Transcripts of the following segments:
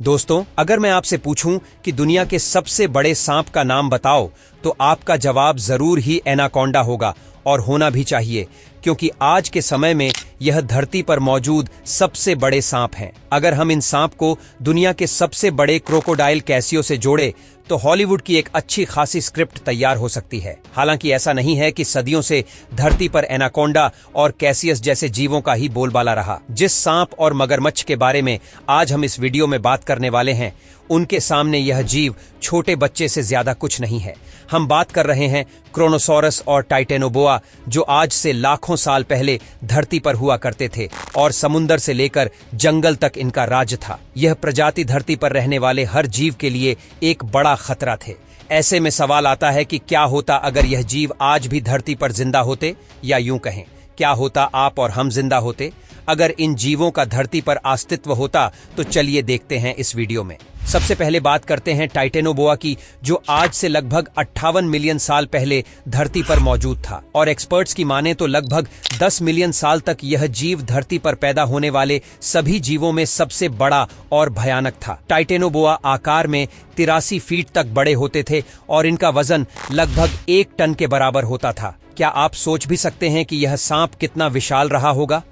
दोस्तों, अगर मैं आपसे पूछूं कि दुनिया के सबसे बड़े सांप का नाम बताओ तो आपका जवाब जरूर ही एनाकोंडा होगा, और होना भी चाहिए, क्योंकि आज के समय में यह धरती पर मौजूद सबसे बड़े सांप हैं। अगर हम इन सांप को दुनिया के सबसे बड़े क्रोकोडाइल कैसियो से जोड़े तो हॉलीवुड की एक अच्छी खासी स्क्रिप्ट तैयार हो सकती है। हालांकि ऐसा नहीं है कि सदियों से धरती पर एनाकोंडा और कैसियस जैसे जीवों का ही बोलबाला रहा। जिस सांप और मगरमच्छ के बारे में आज हम इस वीडियो में बात करने वाले हैं, उनके सामने यह जीव छोटे बच्चे से ज्यादा कुछ नहीं है। हम बात कर रहे हैं क्रोनोसॉरस और टाइटेनोबोआ, जो आज से लाखों साल पहले धरती पर हुआ करते थे और समुंदर से लेकर जंगल तक इनका राज था। यह प्रजाति धरती पर रहने वाले हर जीव के लिए एक बड़ा खतरा थे। ऐसे में सवाल आता है कि क्या होता अगर यह जीव आज भी धरती पर जिंदा होते, या यूं कहें, क्या होता आप और हम जिंदा होते अगर इन जीवों का धरती पर अस्तित्व होता। तो चलिए देखते हैं इस वीडियो में। सबसे पहले बात करते हैं टाइटेनोबोआ की, जो आज से लगभग 58 मिलियन साल पहले धरती पर मौजूद था, और एक्सपर्ट्स की माने तो लगभग 10 मिलियन साल तक यह जीव धरती पर पैदा होने वाले सभी जीवों में सबसे बड़ा और भयानक था। टाइटेनोबोआ आकार में 83 फीट तक बड़े होते थे और इनका वजन लगभग 1 टन के बराबर होता था। क्या आप सोच भी सकते हैं कि यह सांप कितना विशाल रहा होगा?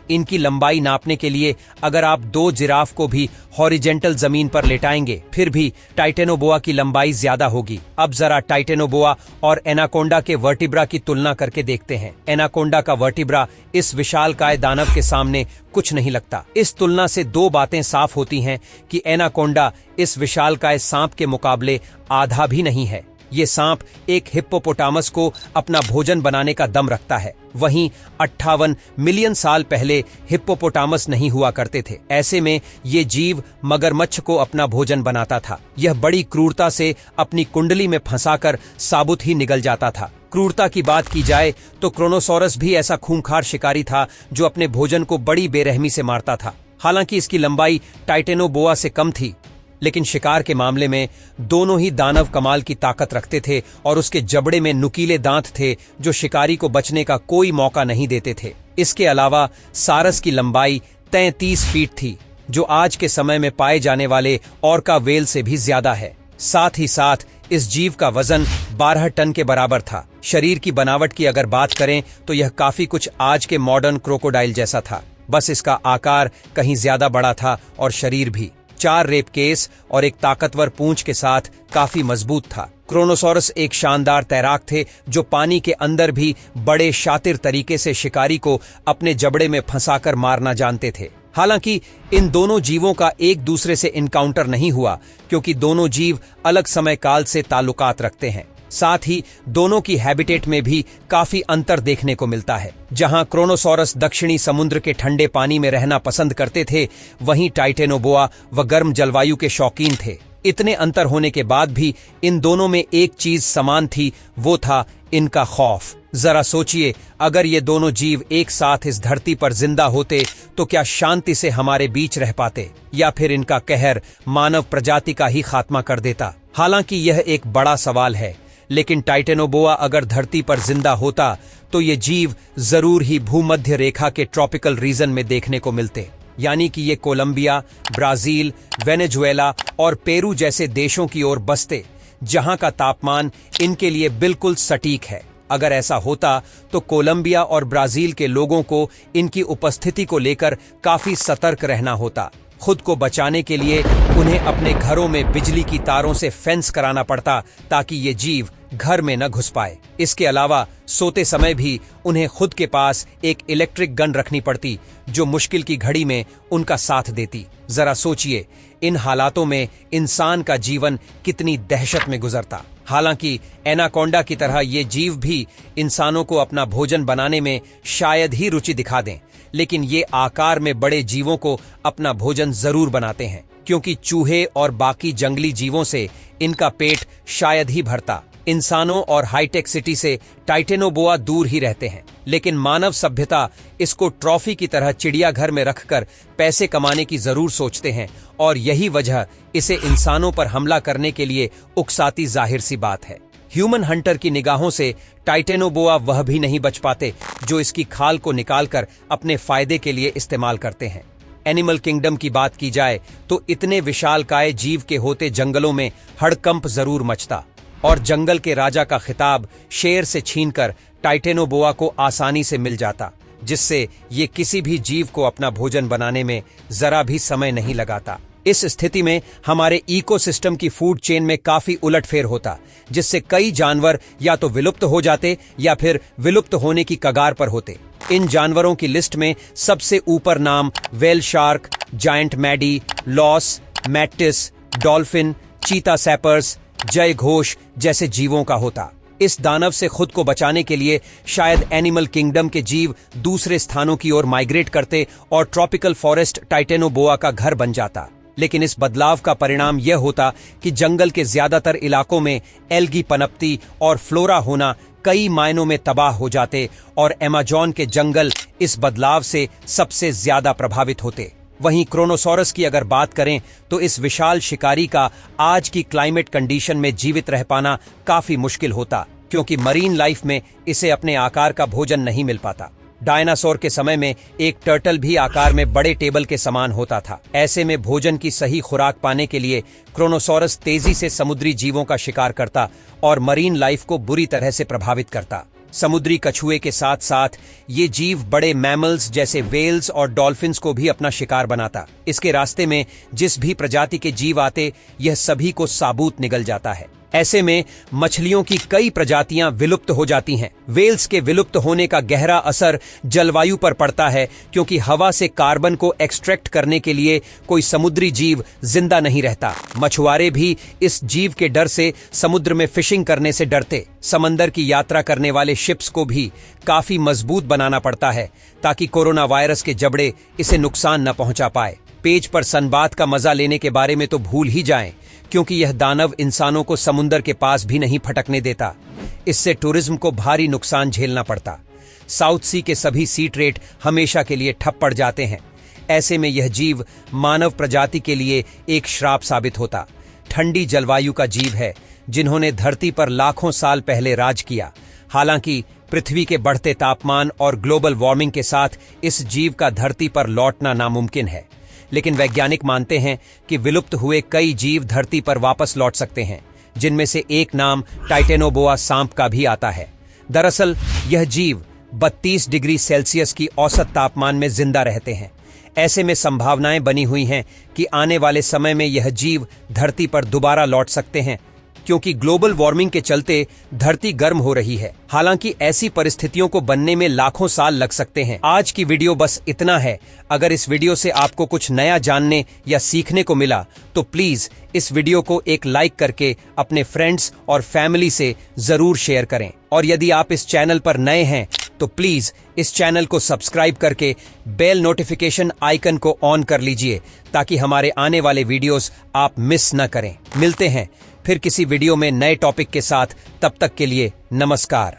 इनकी लंबाई नापने के लिए अगर आप 2 जिराफ को भी हॉरिजेंटल जमीन पर लेटाएंगे, फिर भी टाइटेनोबोआ की लंबाई ज्यादा होगी। अब जरा टाइटेनोबोआ और एनाकोंडा के वर्टिब्रा की तुलना करके देखते हैं। एनाकोंडा का वर्टिब्रा इस विशालकाय दानव के सामने कुछ नहीं लगता। इस तुलना से 2 बातें साफ होती हैं कि एनाकोंडा इस विशालकाय सांप के मुकाबले आधा भी नहीं है। ये सांप एक हिप्पोपोटामस को अपना भोजन बनाने का दम रखता है। वहीं 58 मिलियन साल पहले हिप्पोपोटामस नहीं हुआ करते थे। ऐसे में ये जीव मगरमच्छ को अपना भोजन बनाता था। यह बड़ी क्रूरता से अपनी कुंडली में फंसाकर साबुत ही निगल जाता था। क्रूरता की बात की जाए तो क्रोनोसॉरस भी ऐसा खूंखार शिकारी था जो अपने भोजन को बड़ी बेरहमी से मारता था। हालांकि इसकी लंबाई टाइटेनोबोआ से कम थी, लेकिन शिकार के मामले में दोनों ही दानव कमाल की ताकत रखते थे, और उसके जबड़े में नुकीले दांत थे जो शिकारी को बचने का कोई मौका नहीं देते थे। इसके अलावा सारस की लंबाई 33 फीट थी, जो आज के समय में पाए जाने वाले ऑर्का व्हेल से भी ज्यादा है। साथ ही साथ इस जीव का वजन 12 टन के बराबर था। शरीर की बनावट की अगर बात करें तो यह काफी कुछ आज के मॉडर्न क्रोकोडाइल जैसा था, बस इसका आकार कहीं ज्यादा बड़ा था और शरीर भी 4 रेप केस और एक ताकतवर पूंछ के साथ काफी मजबूत था। क्रोनोसॉरस एक शानदार तैराक थे जो पानी के अंदर भी बड़े शातिर तरीके से शिकारी को अपने जबड़े में फंसाकर मारना जानते थे। हालांकि इन दोनों जीवों का एक दूसरे से इनकाउंटर नहीं हुआ, क्योंकि दोनों जीव अलग समय काल से ताल्लुकात रखते हैं। साथ ही दोनों की हैबिटेट में भी काफी अंतर देखने को मिलता है। जहां क्रोनोसॉरस दक्षिणी समुद्र के ठंडे पानी में रहना पसंद करते थे, वहीं टाइटेनोबोआ व गर्म जलवायु के शौकीन थे। इतने अंतर होने के बाद भी इन दोनों में एक चीज समान थी, वो था इनका खौफ। जरा सोचिए, अगर ये दोनों जीव एक साथ इस धरती पर जिंदा होते तो क्या शांति से हमारे बीच रह पाते, या फिर इनका कहर मानव प्रजाति का ही खात्मा कर देता? हालांकि यह एक बड़ा सवाल है, लेकिन टाइटेनोबोआ अगर धरती पर जिंदा होता तो ये जीव जरूर ही भूमध्य रेखा के ट्रॉपिकल रीजन में देखने को मिलते, यानी कि ये कोलंबिया, ब्राजील, वेनेजुएला और पेरू जैसे देशों की ओर बसते, जहां का तापमान इनके लिए बिल्कुल सटीक है। अगर ऐसा होता तो कोलंबिया और ब्राजील के लोगों को इनकी उपस्थिति को लेकर काफी सतर्क रहना होता। खुद को बचाने के लिए उन्हें अपने घरों में बिजली की तारों से फेंस कराना पड़ता, ताकि ये जीव घर में न घुस पाए। इसके अलावा सोते समय भी उन्हें खुद के पास एक इलेक्ट्रिक गन रखनी पड़ती, जो मुश्किल की घड़ी में उनका साथ देती। जरा सोचिए, इन हालातों में इंसान का जीवन कितनी दहशत में गुजरता। हालांकि एनाकोंडा की तरह ये जीव भी इंसानों को अपना भोजन बनाने में शायद ही रुचि दिखा दें, लेकिन ये आकार में बड़े जीवों को अपना भोजन जरूर बनाते हैं, क्योंकि चूहे और बाकी जंगली जीवों से इनका पेट शायद ही भरता। इंसानों और हाईटेक सिटी से टाइटेनोबोआ दूर ही रहते हैं, लेकिन मानव सभ्यता इसको ट्रॉफी की तरह चिड़ियाघर में रखकर पैसे कमाने की जरूर सोचते हैं, और यही वजह इसे इंसानों पर हमला करने के लिए उकसाती जाहिर सी बात है। ह्यूमन हंटर की निगाहों से टाइटेनोबोआ वह भी नहीं बच पाते जो इसकी खाल को निकालकर अपने फायदे के लिए इस्तेमाल करते हैं। एनिमल किंगडम की बात की जाए तो इतने विशालकाय जीव के होते जंगलों में हड़कंप जरूर मचता और जंगल के राजा का खिताब शेर से छीनकर टाइटेनोबोआ को आसानी से मिल जाता, जिससे ये किसी भी जीव को अपना भोजन बनाने में जरा भी समय नहीं लगाता। इस स्थिति में हमारे इकोसिस्टम की फूड चेन में काफी उलटफेर होता, जिससे कई जानवर या तो विलुप्त हो जाते या फिर विलुप्त होने की कगार पर होते। इन जानवरों की लिस्ट में सबसे ऊपर नाम वेल शार्क, जायंट मैडी, लॉस, मैटिस, डॉल्फिन, चीता सैपर्स, जय घोष जैसे जीवों का होता। इस दानव से खुद को बचाने के लिए शायद एनिमल किंगडम के जीव दूसरे स्थानों की ओर माइग्रेट करते और ट्रॉपिकल फॉरेस्ट टाइटेनोबोआ का घर बन जाता। लेकिन इस बदलाव का परिणाम यह होता कि जंगल के ज्यादातर इलाकों में एल्गी पनपती और फ्लोरा होना कई मायनों में तबाह हो जाते और अमेज़न के जंगल इस बदलाव से सबसे ज्यादा प्रभावित होते। वहीं क्रोनोसॉरस की अगर बात करें तो इस विशाल शिकारी का आज की क्लाइमेट कंडीशन में जीवित रह पाना काफी मुश्किल होता, क्योंकि मरीन लाइफ में इसे अपने आकार का भोजन नहीं मिल पाता। डायनासोर के समय में एक टर्टल भी आकार में बड़े टेबल के समान होता था। ऐसे में भोजन की सही खुराक पाने के लिए क्रोनोसॉरस तेजी से समुद्री जीवों का शिकार करता और मरीन लाइफ को बुरी तरह से प्रभावित करता। समुद्री कछुए के साथ साथ ये जीव बड़े मैमल्स जैसे वेल्स और डॉल्फिन्स को भी अपना शिकार बनाता। इसके रास्ते में जिस भी प्रजाति के जीव आते, यह सभी को साबूत निगल जाता है। ऐसे में मछलियों की कई प्रजातियां विलुप्त हो जाती हैं। वेल्स के विलुप्त होने का गहरा असर जलवायु पर पड़ता है, क्योंकि हवा से कार्बन को एक्सट्रैक्ट करने के लिए कोई समुद्री जीव जिंदा नहीं रहता। मछुआरे भी इस जीव के डर से समुद्र में फिशिंग करने से डरते। समंदर की यात्रा करने वाले शिप्स को भी काफी मजबूत बनाना पड़ता है, ताकि कोरोना वायरस के जबड़े इसे नुकसान न पहुंचा पाए। पेज पर सनबाथ का मजा लेने के बारे में तो भूल ही जाएं, क्योंकि यह दानव इंसानों को समुद्र के पास भी नहीं फटकने देता। इससे टूरिज्म को भारी नुकसान झेलना पड़ता। साउथ सी के सभी सी ट्रेड हमेशा के लिए ठप पड़ जाते हैं। ऐसे में यह जीव मानव प्रजाति के लिए एक श्राप साबित होता। ठंडी जलवायु का जीव है, जिन्होंने धरती पर लाखों साल पहले राज किया। हालांकि पृथ्वी के बढ़ते तापमान और ग्लोबल वार्मिंग के साथ इस जीव का धरती पर लौटना नामुमकिन है, लेकिन वैज्ञानिक मानते हैं कि विलुप्त हुए कई जीव धरती पर वापस लौट सकते हैं, जिनमें से एक नाम टाइटेनोबोआ सांप का भी आता है। दरअसल यह जीव 32 डिग्री सेल्सियस की औसत तापमान में जिंदा रहते हैं। ऐसे में संभावनाएं बनी हुई हैं कि आने वाले समय में यह जीव धरती पर दोबारा लौट सकते हैं, क्योंकि ग्लोबल वार्मिंग के चलते धरती गर्म हो रही है। हालांकि ऐसी परिस्थितियों को बनने में लाखों साल लग सकते हैं। आज की वीडियो बस इतना है। अगर इस वीडियो से आपको कुछ नया जानने या सीखने को मिला तो प्लीज इस वीडियो को एक लाइक करके अपने फ्रेंड्स और फैमिली से जरूर शेयर करें। और यदि आप इस चैनल पर नए हैं तो प्लीज इस चैनल को सब्सक्राइब करके बेल नोटिफिकेशन आइकन को ऑन कर लीजिए, ताकि हमारे आने वाले वीडियोस आप मिस न करें। मिलते हैं फिर किसी वीडियो में नए टॉपिक के साथ। तब तक के लिए नमस्कार।